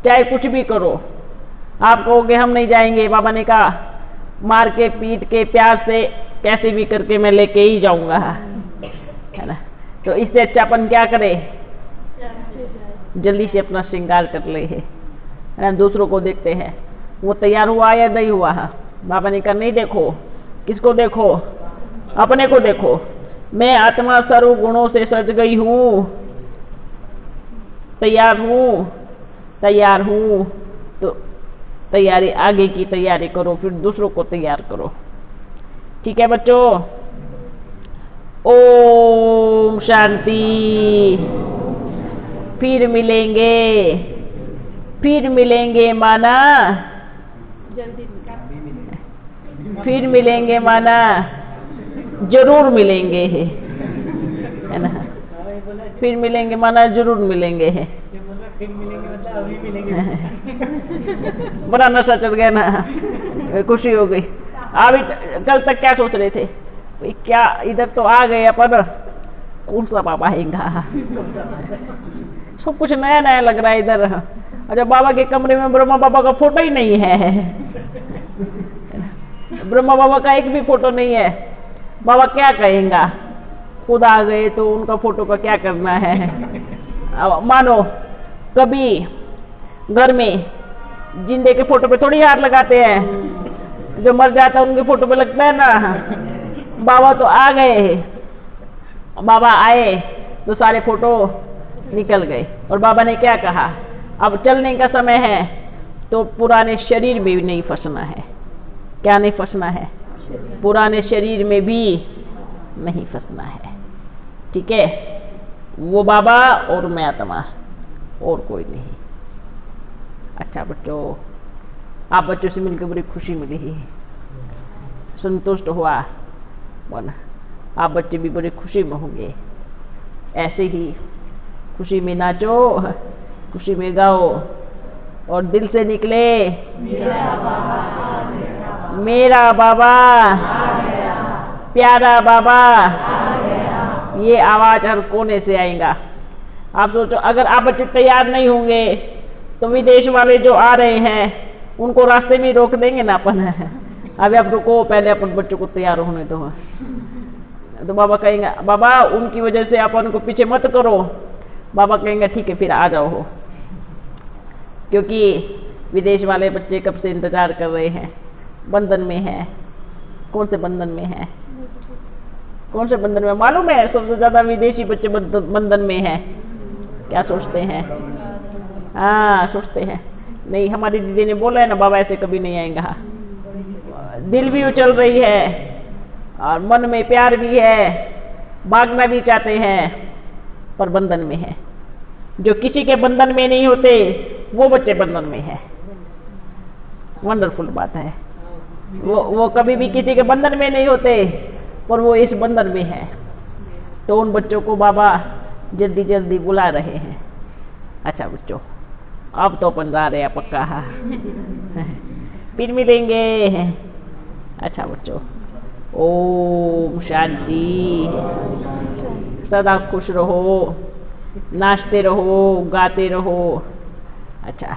चाहे कुछ भी करो, आप कहोगे हम नहीं जाएंगे, बाबा ने कहा मार के पीट के प्यार से कैसे भी करके मैं लेके ही जाऊंगा, है ना। तो इससे अच्छा अपन क्या करे, जल्दी से अपना श्रृंगार कर ले, है ना। दूसरों को देखते हैं वो तैयार हुआ या नहीं हुआ है, बाबा ने कहा नहीं देखो, किसको देखो, अपने को देखो। मैं आत्मा सर्व गुणों से सज गई हूँ, तैयार हूँ, तैयार हूँ। तो तैयारी, आगे की तैयारी करो, फिर दूसरों को तैयार करो। ठीक है बच्चों, ओम शांति। फिर मिलेंगे माना, फिर मिलेंगे माना जरूर मिलेंगे, है ना। फिर मिलेंगे माना जरूर मिलेंगे, है। बड़ा नशा चल गया ना, खुशी हो गई। अभी कल तक क्या सोच रहे थे, भाई क्या इधर तो आ गए पर कौन सा बाबा आएगा, सब कुछ नया नया लग रहा है इधर। अच्छा, बाबा के कमरे में ब्रह्मा बाबा का फोटो ही नहीं है, ब्रह्मा बाबा का एक भी फोटो नहीं है। बाबा क्या कहेंगा, खुद आ गए तो उनका फोटो का क्या करना है। मानो कभी घर में जिंदे के फोटो पे थोड़ी हाथ लगाते हैं, जो मर जाता है उनके फोटो पे लगता है ना। बाबा तो आ गए, बाबा आए तो सारे फोटो निकल गए। और बाबा ने क्या कहा, अब चलने का समय है तो पुराने शरीर में भी नहीं फंसना है। क्या नहीं फंसना है, पुराने शरीर में भी नहीं फंसना है। ठीक है, वो बाबा और मैं आत्मा, और कोई नहीं। अच्छा बच्चों, आप बच्चों से मिलकर बड़ी खुशी मिली, संतुष्ट हुआ बोला। आप बच्चे भी बड़ी खुशी में होंगे। ऐसे ही खुशी में नाचो, खुशी में गाओ और दिल से निकले मेरा बाबा, प्यारा बाबा। ये आवाज हर कोने से आएगा। आप सोचो, अगर आप बच्चे तैयार नहीं होंगे तो विदेश वाले जो आ रहे हैं उनको रास्ते में रोक देंगे ना अपन। अभी आप रुको, पहले अपन बच्चों को तैयार होने दो। तो बाबा कहेंगे, बाबा उनकी वजह से अपन को पीछे मत करो। बाबा कहेंगे ठीक है फिर आ जाओ हो, क्योंकि विदेश वाले बच्चे कब से इंतजार कर रहे हैं, बंधन में है। कौन से बंधन में है, कौन से बंधन में मालूम है? सबसे ज्यादा विदेशी बच्चे बंधन में है। क्या सोचते हैं? हाँ सोचते हैं नहीं, हमारी दीदी ने बोला है ना बाबा ऐसे कभी नहीं आएगा। दिल भी उछल रही है और मन में प्यार भी है, भागना भी चाहते हैं, पर बंधन में है। जो किसी के बंधन में नहीं होते वो बच्चे बंधन में है। वंडरफुल बात है। वो कभी भी किसी के बंधन में नहीं होते, पर वो इस बंधन में है। तो उन बच्चों को बाबा जल्दी जल्दी बुला रहे हैं। अच्छा बच्चों, अब तो अपन जा रहे हैं पक्का, फिर मिलेंगे। अच्छा बच्चों, ओम शांति। सदा खुश रहो, नाचते रहो, गाते रहो। अच्छा।